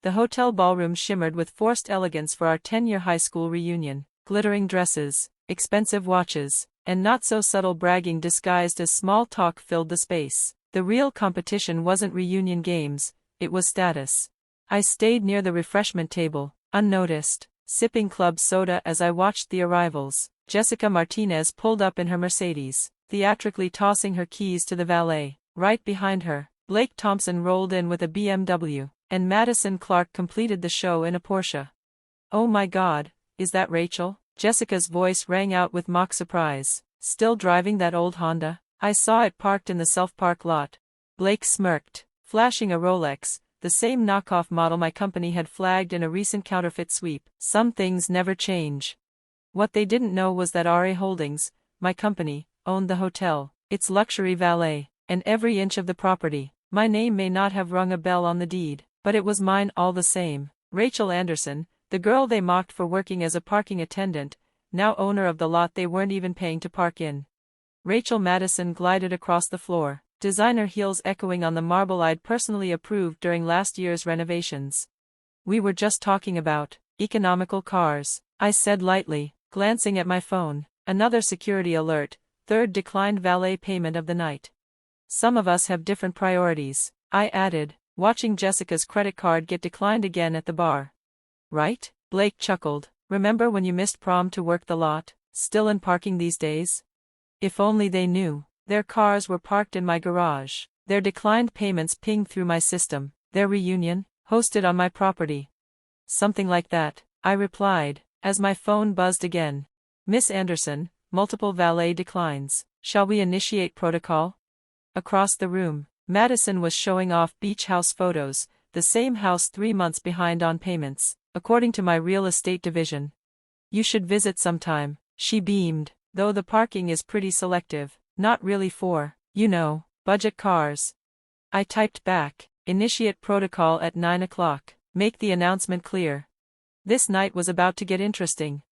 The hotel ballroom shimmered with forced elegance for our 10-year high school reunion. Glittering dresses, expensive watches, and not-so-subtle bragging disguised as small talk filled the space. The real competition wasn't reunion games, it was status. I stayed near the refreshment table, unnoticed, sipping club soda as I watched the arrivals. Jessica Martinez pulled up in her Mercedes, theatrically tossing her keys to the valet. Right behind her, Blake Thompson rolled in with a BMW, and Madison Clark completed the show in a Porsche. "Oh my God, is that Rachel?" Jessica's voice rang out with mock surprise. "Still driving that old Honda? I saw it parked in the self-park lot." Blake smirked, flashing a Rolex, the same knockoff model my company had flagged in a recent counterfeit sweep. Some things never change. What they didn't know was that RA Holdings, my company, owned the hotel, its luxury valet, and every inch of the property. My name may not have rung a bell on the deed, but it was mine all the same. Rachel Anderson, the girl they mocked for working as a parking attendant, now owner of the lot they weren't even paying to park in. Rachel Madison glided across the floor, designer heels echoing on the marble I'd personally approved during last year's renovations. "We were just talking about economical cars," I said lightly, glancing at my phone. Another security alert, third declined valet payment of the night. "Some of us have different priorities," I added, watching Jessica's credit card get declined again at the bar. "Right?" Blake chuckled. "Remember when you missed prom to work the lot? Still in parking these days?" If only they knew. Their cars were parked in my garage, their declined payments pinged through my system, their reunion, hosted on my property. "Something like that," I replied, as my phone buzzed again. "Miss Anderson, multiple valet declines. Shall we initiate protocol?" Across the room, Madison was showing off beach house photos, the same house 3 months behind on payments, according to my real estate division. "You should visit sometime," she beamed, "though the parking is pretty selective, not really for, budget cars." I typed back, "Initiate protocol at 9 o'clock, make the announcement clear." This night was about to get interesting.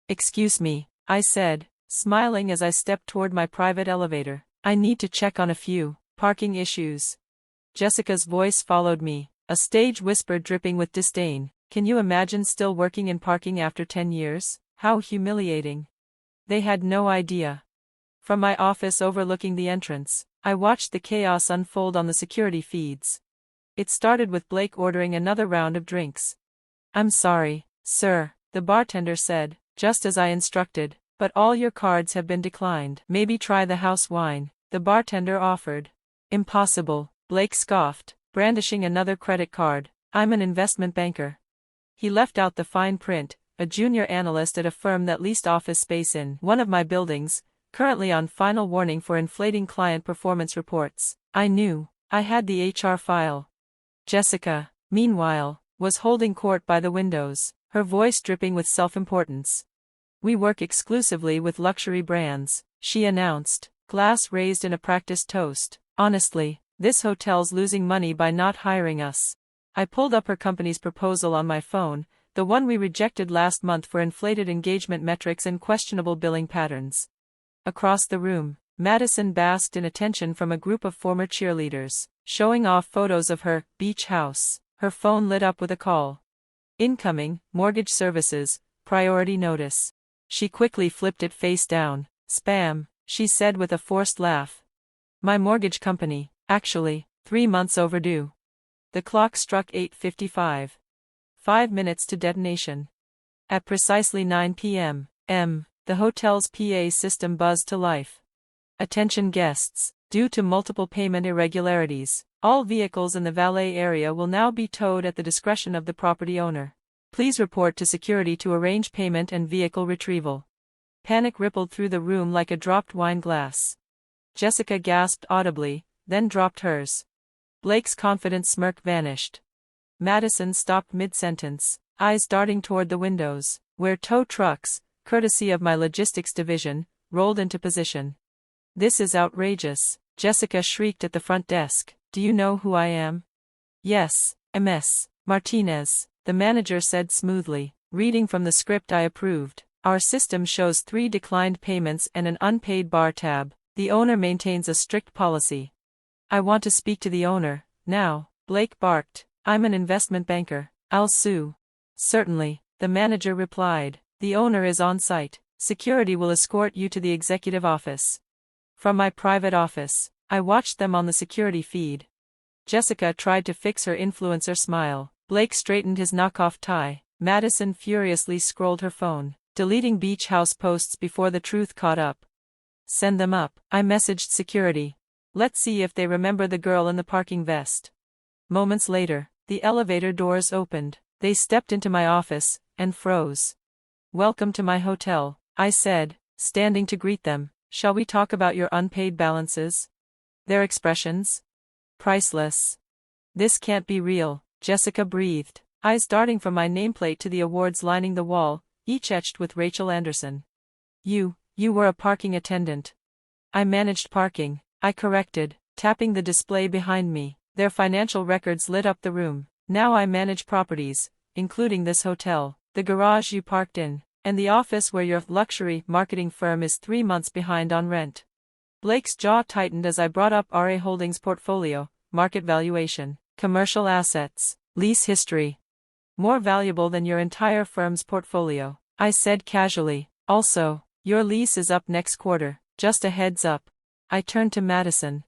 "Excuse me," I said, smiling as I stepped toward my private elevator. "I need to check on a few parking issues." Jessica's voice followed me, a stage whisper dripping with disdain. "Can you imagine still working in parking after 10 years? How humiliating." They had no idea. From my office overlooking the entrance, I watched the chaos unfold on the security feeds. It started with Blake ordering another round of drinks. "I'm sorry, sir," the bartender said, just as I instructed, "but all your cards have been declined." "Maybe try the house wine," the bartender offered. "Impossible," Blake scoffed, brandishing another credit card. "I'm an investment banker." He left out the fine print, a junior analyst at a firm that leased office space in one of my buildings, currently on final warning for inflating client performance reports. I knew. I had the HR file. Jessica, meanwhile, was holding court by the windows, her voice dripping with self-importance. "We work exclusively with luxury brands," she announced, glass raised in a practiced toast. "Honestly, this hotel's losing money by not hiring us." I pulled up her company's proposal on my phone, the one we rejected last month for inflated engagement metrics and questionable billing patterns. Across the room, Madison basked in attention from a group of former cheerleaders, showing off photos of her beach house. Her phone lit up with a call. "Incoming, mortgage services, priority notice." She quickly flipped it face down. "Spam," she said with a forced laugh. "My mortgage company, actually, 3 months overdue." The clock struck 8:55. 5 minutes to detonation. At precisely 9 p.m., the hotel's PA system buzzed to life. "Attention guests, due to multiple payment irregularities, all vehicles in the valet area will now be towed at the discretion of the property owner. Please report to security to arrange payment and vehicle retrieval." Panic rippled through the room like a dropped wine glass. Jessica gasped audibly, then dropped hers. Blake's confident smirk vanished. Madison stopped mid-sentence, eyes darting toward the windows, where tow trucks, courtesy of my logistics division, rolled into position. "This is outrageous," Jessica shrieked at the front desk. "Do you know who I am?" "Yes, Ms. Martinez," the manager said smoothly, reading from the script I approved. "Our system shows 3 declined payments and an unpaid bar tab. The owner maintains a strict policy." "I want to speak to the owner, now," Blake barked. "I'm an investment banker." I'll sue. Certainly, the manager replied. The owner is on site. Security will escort you to the executive office. From my private office, I watched them on the security feed. Jessica tried to fix her influencer smile. Blake straightened his knockoff tie. Madison furiously scrolled her phone, deleting beach house posts before the truth caught up. Send them up, I messaged security. Let's see if they remember the girl in the parking vest. Moments later, the elevator doors opened. They stepped into my office, and froze. Welcome to my hotel, I said, standing to greet them. Shall we talk about your unpaid balances? Their expressions? Priceless. This can't be real, Jessica breathed, eyes darting from my nameplate to the awards lining the wall, each etched with Rachel Anderson. You were a parking attendant. I managed parking, I corrected, tapping the display behind me. Their financial records lit up the room. Now I manage properties, including this hotel, the garage you parked in, and the office where your luxury marketing firm is 3 months behind on rent. Blake's jaw tightened as I brought up RA Holdings' portfolio, market valuation, commercial assets, lease history. More valuable than your entire firm's portfolio, I said casually. Also, your lease is up next quarter, just a heads up. I turned to Madison.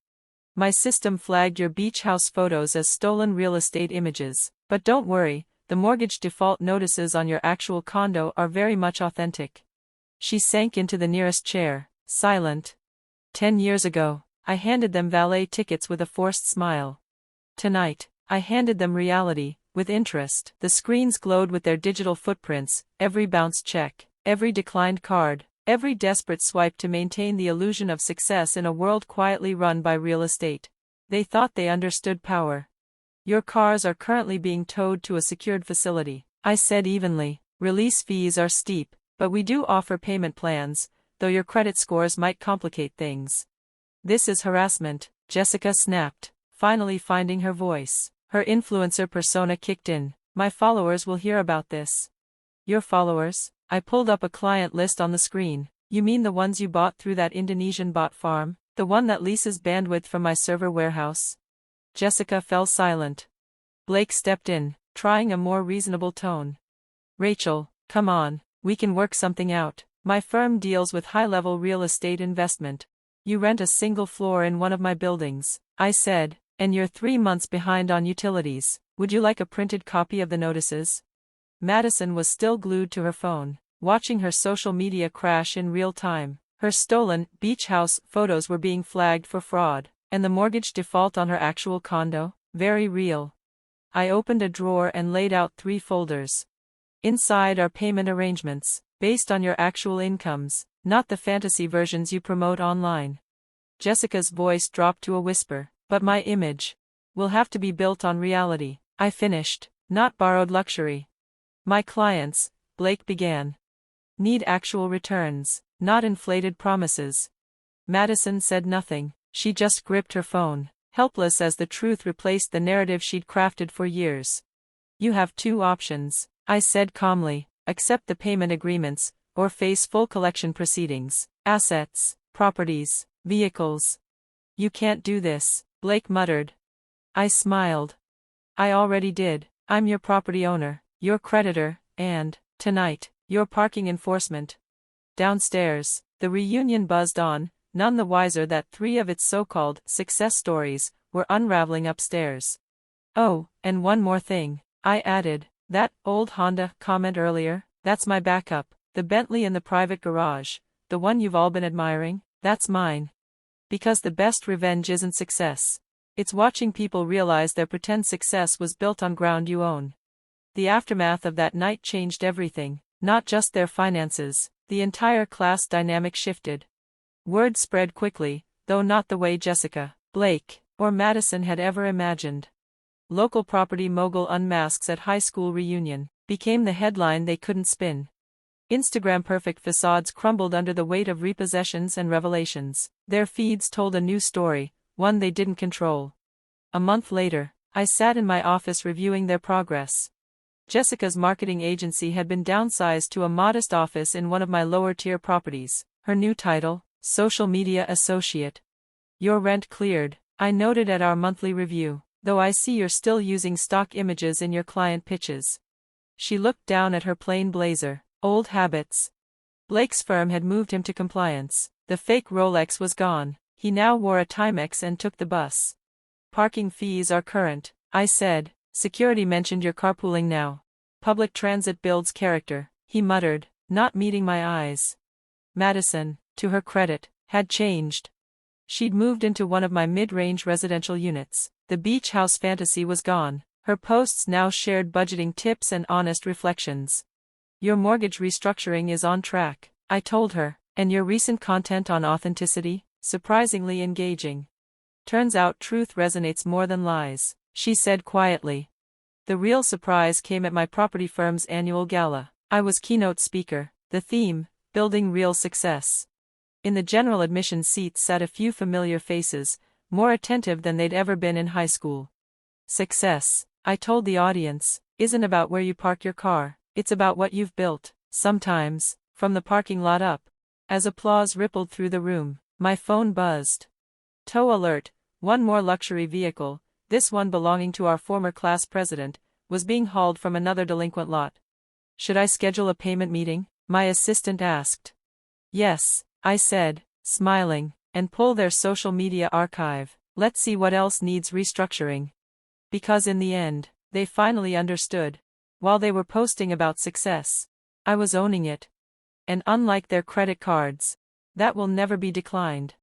My system flagged your beach house photos as stolen real estate images, but don't worry, the mortgage default notices on your actual condo are very much authentic. She sank into the nearest chair, silent. 10 years ago, I handed them valet tickets with a forced smile. Tonight, I handed them reality, with interest. The screens glowed with their digital footprints, every bounced check, every declined card, every desperate swipe to maintain the illusion of success in a world quietly run by real estate. They thought they understood power. Your cars are currently being towed to a secured facility, I said evenly. Release fees are steep, but we do offer payment plans, though your credit scores might complicate things. This is harassment, Jessica snapped, finally finding her voice. Her influencer persona kicked in. My followers will hear about this. Your followers? I pulled up a client list on the screen. You mean the ones you bought through that Indonesian bot farm? The one that leases bandwidth from my server warehouse? Jessica fell silent. Blake stepped in, trying a more reasonable tone. Rachel, come on, we can work something out. My firm deals with high-level real estate investment. You rent a single floor in one of my buildings, I said, and you're 3 months behind on utilities. Would you like a printed copy of the notices? Madison was still glued to her phone, watching her social media crash in real time. Her stolen beach house photos were being flagged for fraud, and the mortgage default on her actual condo, very real. I opened a drawer and laid out 3 folders. Inside are payment arrangements, based on your actual incomes, not the fantasy versions you promote online. Jessica's voice dropped to a whisper, but my image will have to be built on reality, I finished, not borrowed luxury. My clients, Blake began, need actual returns, not inflated promises. Madison said nothing, she just gripped her phone, helpless as the truth replaced the narrative she'd crafted for years. You have 2 options, I said calmly, accept the payment agreements, or face full collection proceedings, assets, properties, vehicles. You can't do this, Blake muttered. I smiled. I already did. I'm your property owner, your creditor, and, tonight, your parking enforcement. Downstairs, the reunion buzzed on, none the wiser that 3 of its so-called success stories were unraveling upstairs. Oh, and one more thing, I added, that old Honda comment earlier, that's my backup, the Bentley in the private garage, the one you've all been admiring, that's mine. Because the best revenge isn't success. It's watching people realize their pretend success was built on ground you own. The aftermath of that night changed everything, not just their finances, the entire class dynamic shifted. Word spread quickly, though not the way Jessica, Blake, or Madison had ever imagined. Local property mogul unmasks at high school reunion became the headline they couldn't spin. Instagram perfect facades crumbled under the weight of repossessions and revelations. Their feeds told a new story, one they didn't control. A month later, I sat in my office reviewing their progress. Jessica's marketing agency had been downsized to a modest office in one of my lower-tier properties. Her new title, Social Media Associate. Your rent cleared, I noted at our monthly review. Though I see you're still using stock images in your client pitches. She looked down at her plain blazer. Old habits. Blake's firm had moved him to compliance. The fake Rolex was gone. He now wore a Timex and took the bus. Parking fees are current, I said. Security mentioned you're carpooling now. Public transit builds character, he muttered, not meeting my eyes. Madison, to her credit, had changed. She'd moved into one of my mid-range residential units. The beach house fantasy was gone. Her posts now shared budgeting tips and honest reflections. Your mortgage restructuring is on track, I told her, and your recent content on authenticity, surprisingly engaging. Turns out truth resonates more than lies, she said quietly. The real surprise came at my property firm's annual gala. I was keynote speaker, the theme, building real success. In the general admission seats sat a few familiar faces, more attentive than they'd ever been in high school. Success, I told the audience, isn't about where you park your car, it's about what you've built. Sometimes, from the parking lot up. As applause rippled through the room, my phone buzzed. Tow alert, one more luxury vehicle, this one belonging to our former class president, was being hauled from another delinquent lot. Should I schedule a payment meeting? My assistant asked. Yes, I said, smiling, and pull their social media archive. Let's see what else needs restructuring. Because in the end, they finally understood. While they were posting about success, I was owning it. And unlike their credit cards, that will never be declined.